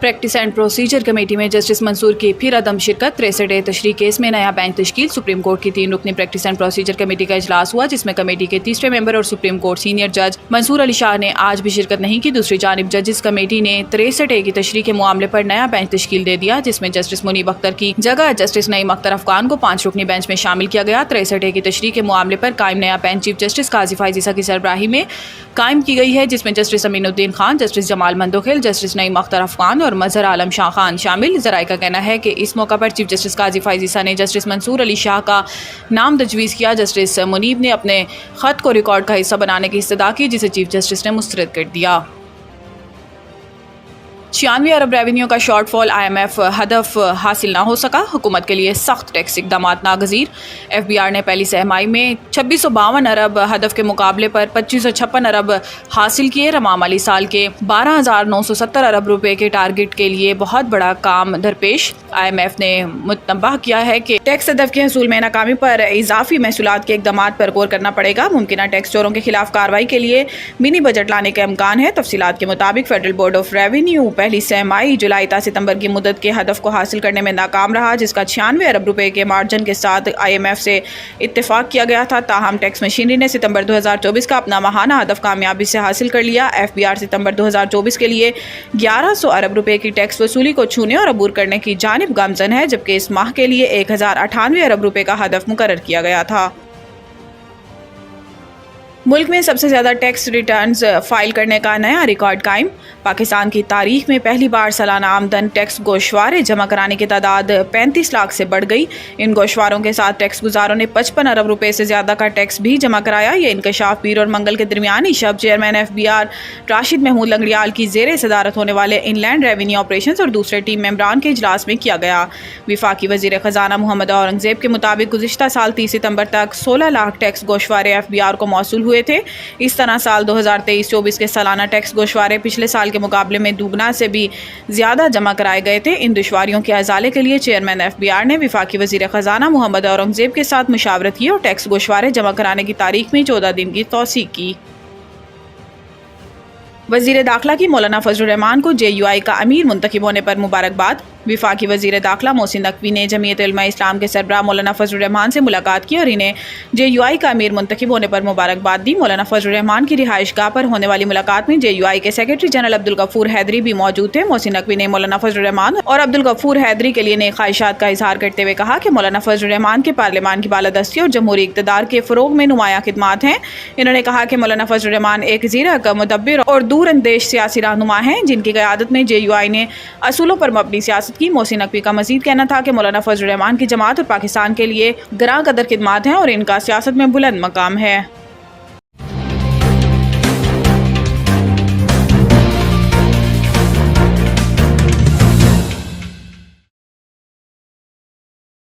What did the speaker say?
Practice and procedure committee में justice Mansoor की फिर अदम शिरकत। 63 तशरीह केस में नया बेंच तश्कील। सुप्रीम कोर्ट की 3 रुकनी प्रैक्टिस एंड प्रोसीजर कमेटी का इजलास हुआ, जिसमें कमेटी के तीसरे मेंबर और सुप्रीम कोर्ट सीनियर जज मंसूर अली शाह ने आज भी शिरकत नहीं की। दूसरी जानिब जजिस कमेटी ने 63 की तशरीह के मामले पर नया बेंच तश्कील दे दिया, जिसमें जस्टिस मुनीब अख्तर की जगह जस्टिस नईम अख्तर अफगान को 5 रुकनी बेंच में शामिल किया गया। 63 की तशरीह के मामले पर कायम नया bench chief justice Qazi Faez Isa की सरबराही में कायम की गई है, जिसमें justice Aminuddin Khan, justice Jamal Mandokhail, justice Naeem Akhtar Afghan और मजहर आलम शाह खान शामिल। ज़राए का कहना है कि इस मौका पर चीफ जस्टिस काजी फाइज ईसा ने जस्टिस मंसूर अली शाह का नाम तजवीज़ किया। जस्टिस मुनीब ने अपने ख़त को रिकॉर्ड का हिस्सा बनाने की इस्तदा की, जिसे चीफ जस्टिस ने मुस्तरद कर दिया। 96 अरब रेवेन्यू का शॉर्टफॉल IMF हदफ हासिल ना हो सका। हुकूमत के लिए सख्त टैक्स इकदाम नागज़ीर। FBR ने पहली सहमाही में 2652 अरब हदफ के मुकाबले पर 2556 अरब हासिल किए। रवा माली साल के 12,970 अरब रुपए के टारगेट के लिए बहुत बड़ा काम दरपेश। IMF ने मुतनब्बह किया है कि टैक्स हदफ के हसूल में नाकामी पर इजाफी महसूलात के इकदाम पर गौर करना पड़ेगा। मुमकिन टैक्स चोरों के खिलाफ कार्रवाई के लिए मिनी बजट लाने का इम्कान है। तफसीलात के मुताबिक फेडरल बोर्ड ऑफ रेवेन्यू पहली सहमाही जुलाई ta सितंबर की मुद्दत के हदफ को हासिल करने में नाकाम रहा, जिसका 96 अरब रुपए के मार्जिन के साथ IMF से इत्तेफाक किया गया था। ताहम टैक्स मशीनरी ने सितंबर 2024 का अपना माहाना हदफ कामयाबी से हासिल कर लिया। FBR सितंबर 2024 के लिए 1100 अरब रुपए की टैक्स वसूली को छूने और अबूर करने की जानिब गामजन है, जबकि इस माह के लिए 1098 अरब रुपए का हदफ मुकर्रर किया गया था। मुल्क में सबसे ज़्यादा टैक्स रिटर्न्स फाइल करने का नया रिकॉर्ड कायम। पाकिस्तान की तारीख में पहली बार सालाना आमदन टैक्स गोशवारे जमा कराने की तादाद 35 लाख से बढ़ गई। इन गोशवारों के साथ टैक्स गुजारों ने 55 अरब रुपए से ज़्यादा का टैक्स भी जमा कराया। ये इंकशाफ पीर और मंगल के दरमियानी शब चेयरमैन FBR राशिद महमूद लंगड़ियाल की ज़ेर सदारत होने वाले इनलैंड रेवेन्यू ऑपरेशन और दूसरे टीम मेंबरान के इजलास में किया गया। विफाकी वज़ीर ख़जाना मोहम्मद औरंगज़ेब के मुताबिक गुज़िश्ता साल 30 सितंबर तक 16 लाख टैक्स गोशवारे FBR को मौसूल हुए थे। इस तरह साल 2023-24 के सालाना टैक्स गोशवारे पिछले साल के मुकाबले में दुगना से भी ज़्यादा जमा कराए गए थे। इन दुश्वारियों के अजाले के लिए चेयरमैन FBR ने विफाकी वज़ीर ख़जाना मोहम्मद औरंगज़ेब के साथ मुशावरत की और टैक्स गोशवारे जमा कराने की तारीख में 14 दिन की तौसीक की। वज़ीर दाखिला की मौलाना फजलुर रहमान को JUI का अमीर मुंतखब होने पर मुबारकबाद। विफाकी वज़ीर दाखिला मोहसिन नकवी ने जमीयत उलमा इस्लाम के सरबराह मौलाना फजलुर रहमान से मुलाकात की और इन्हें JUI का अमीर मुंतखब होने पर मुबारकबाद दी। मौलाना फजलुर रहमान की रिहाइशगाह पर होने वाली मुलाकात में JUI के सेक्रेटरी जनरल अब्दुल गफूर हैदरी भी मौजूद थे। मोहसिन नकवी ने मौलाना फजलुर रहमान और अब्दुल गफूर हैदरी के लिए नेक ख्वाहिशात का इजहार करते हुए कहा कि मौलाना फजलुर रहमान के पार्लियामान की बालादस्ती और जमहूरी इक़्तिदार के फ़रोग़ में नुमायाँ खिदमात हैं। इन्होंने कहा कि मौलाना फजलुर रहमान एक ज़ीरक, मुदब्बिर और दूरअंदेश सियासी रहनुमा हैं, जिनकी क़यादत में JUI ने असूलों पर मबनी सियासत की। मोहसिन नकवी का मजीद कहना था कि मौलाना फजलुर रहमान की जमात और पाकिस्तान के लिए गरां कदर खिदमात हैं और इनका सियासत में बुलंद मकाम है।